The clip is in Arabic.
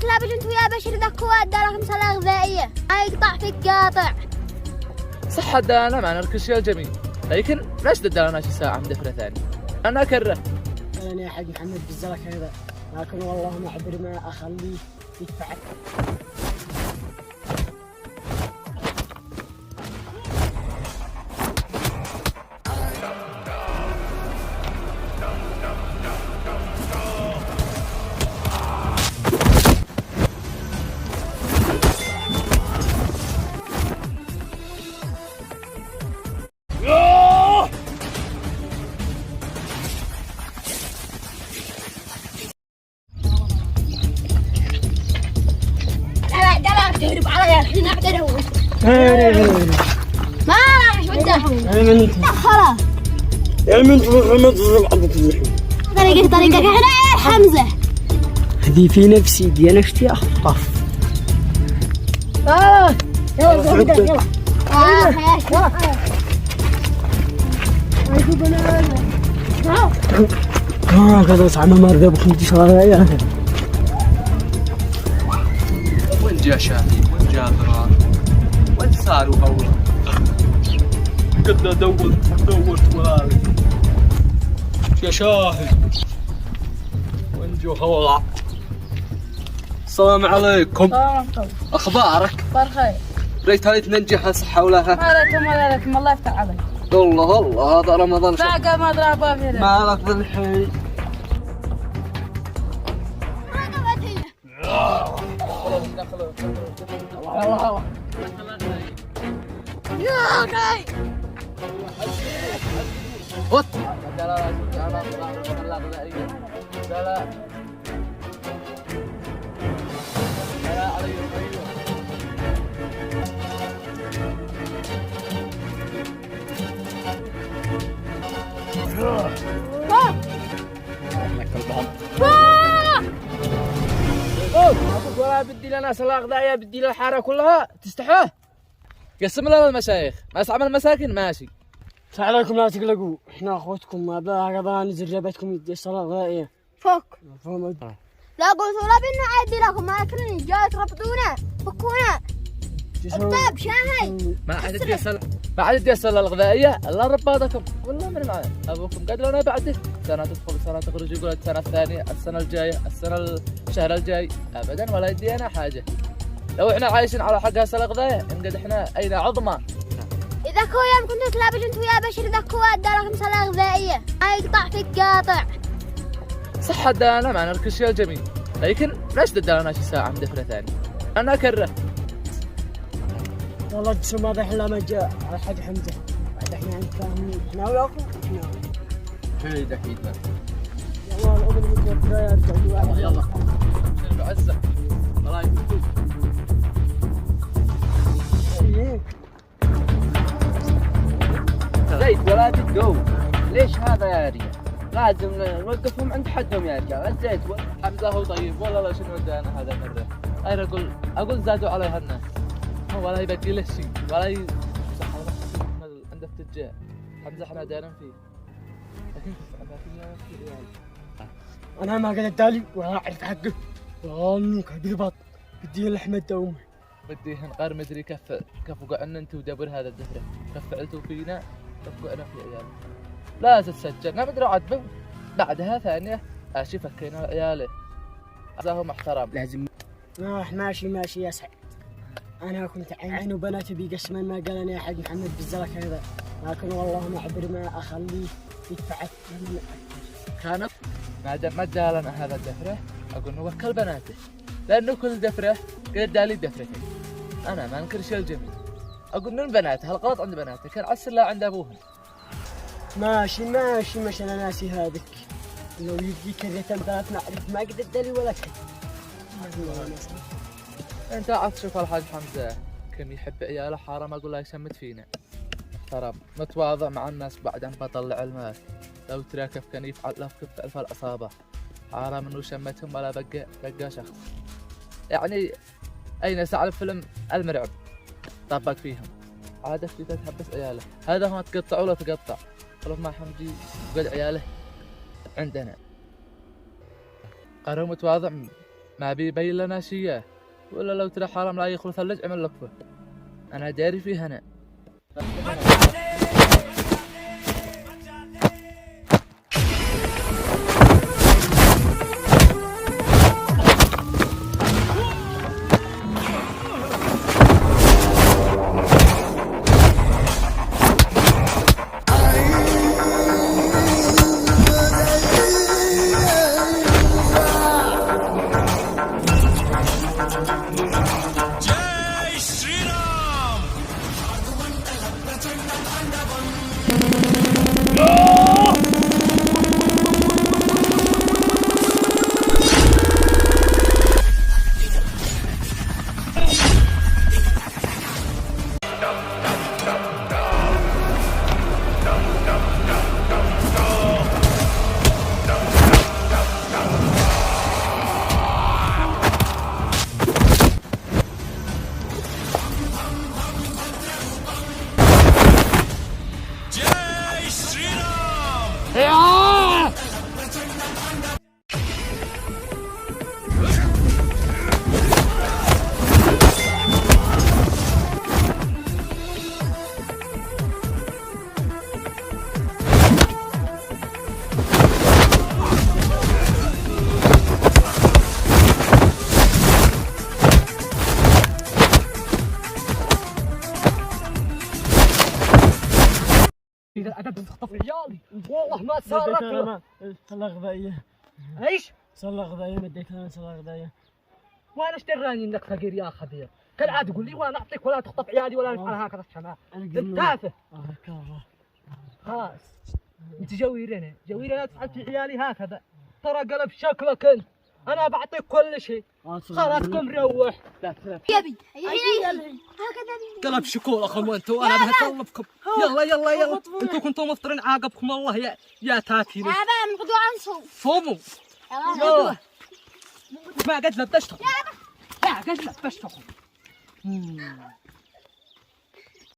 كلاب انتو يا بشر ذكوات داركم صلاة غذائية ما يقطع فيك قاطع. صح الدانة مع نركز شيء جميل، لكن ليش تدانا شي ساعة من دفرة ثانية؟ أنا أكره. أنا يا حاج محمد بالزلك هذا، لكن والله ما عبر ما أخليه يدفعك. تهرب علي الحين اقدر اهون. ما راح وده. خلاص. يا من محمد عبد الرحيم. طريقك احنا يا حمزة. هذه في نفسي دي انا اشتي اخطف. يلا يلا. كذا صعب ما رضى بخمتي شرايا. وين جا شاهي؟ وين جا ضرار؟ وين صاروا هولا؟ قد دورت ورالي يا شاهد. وين جو هولا؟ السلام عليكم. أخبارك؟ بخير. ريت هاي تنجح صحة ولها؟ ما لكم ولا لكم، الله يفتح عليك. الله هذا رمضان باقى ما ضربها في ما لك بالحين. ولا بدي لنا سلاق ضايع، بدي للحاره كلها تستحوه. قسم لنا المشايخ، ما اسعى من المساكن ماشي. عليكم لا تقلقوا، احنا اخوتكم ما بقى نزل جابتكم يدي الصلاة غائية. فك. فهمت؟ لا قلت ولا بينا عادي لكم ما كلني جاي تربطونا فكونا. طيب شاهي. ما عاد ادي الصلاة الغذائية الا رباطكم والله من معايا. ابوكم قد لنا بعده سنة تدخل سنة تخرج، يقول السنة الثانية السنة الجاية الشهر الجاي ابدا ولا يدي انا حاجة. لو احنا عايشين على حق الصلاة الغذائية انقد احنا اين عظمى. إذا كويا كنتوا كلاب انتو يا بشر ذكوات داركم صلاة غذائية ما يقطع فيك قاطع. صح الدانة مع نركز شيء جميل، لكن ليش تدانا شي ساعة من دفرة ثانية؟ أنا أكره. والله تسمى ما ضحنا ما جاء على حاج حمزة. بعد احنا فاهمين احنا وياكم احنا. حيد أكيد ما. يلا الأمر متوفرة يا رجال. يلا. شنو بعزة؟ الله يكفيك. زيد ولا تتقو. ليش هذا يا رجال؟ لازم نوقفهم عند حدهم يا رجال. الزيت حمزة هو طيب ولا شنو ودانا هذا مرة؟ أنا أقول زادوا عليها الناس. هو ولا يبقي له شيء ولا يمسح عند التجار. حمزة احنا دايرين فيه. لكن أنا ما قد ادالي ولا أعرف حقه. والله كبير بط. بدي لحمة دومه. بدي هنقار مدري كيف وقعنا انت ودبر هذا الدفرة. كيف فعلتوا فينا كيف وقعنا في عيالي. لا تتسجل نبدأ عاتبه. بعدها ثانية اشي فكينا عياله. هذا هو محترم. لازم ماشي يا سعد. أنا كنت عين وبناتي بيقسمن ما قال أنا يا حاج محمد بالزلك هذا، لكن والله ما عبر ما أخليه يدفعك. كانت ما جالنا هذا الدفرة أقول نوكل بناته، لأنه كل دفرة قد دالي دفرتين. أنا ما أنكر شيء الجميل. أقول من بناته هالغلط عند بناته كان عسر لا عند أبوهن. ماشي أنا ناسي هذك. لو يجي كريتين ثلاث نعرف ما قد ادالي ولا شيء. انت عاد تشوف الحاج حمزة كم يحب عياله، حرام اقول له يشمت فينا. ترى متواضع مع الناس بعدين بطلع المال. لو ترى كيف كان يفعل له كيف فعل العصابة، حرام انه شمتهم ولا بقى شخص. يعني اين سعى الفيلم المرعب طبق فيهم. عادة في تحبس عياله، هذا هو تقطع ولا تقطع. خلف مع حمدي وقد عياله عندنا. قرر متواضع ما بيبين لنا شيء، ولا لو ترى حرام لا يخلو ثلج عمل لكفه. انا داري فيه هنا. اذا الادب تخطف عيالي والله ما صارت له. صلى غذائيه. ايش؟ صلى غذائيه مديت انا صلى غذائيه. وانا ايش دراني انك فقير يا خبير؟ كالعاده تقول لي وانا اعطيك ولا تخطف عيالي ولا نفعل هكذا الشمال. انت تافه. خلاص انت جويرنا لا تفعل في عيالي هكذا. ترى قلب شكلك انت. انا بعطيك كل شيء. خلاص قم روح. يبي هكذا قلب شكول اخو انتوا وانا بهطلبكم. يلا انتوا كنتوا مفطرين عاقبكم الله يا تاتين. يا بابا نقضوا عنصو فوموا يلا ما قد لبشتكم. لا قد لبشتكم.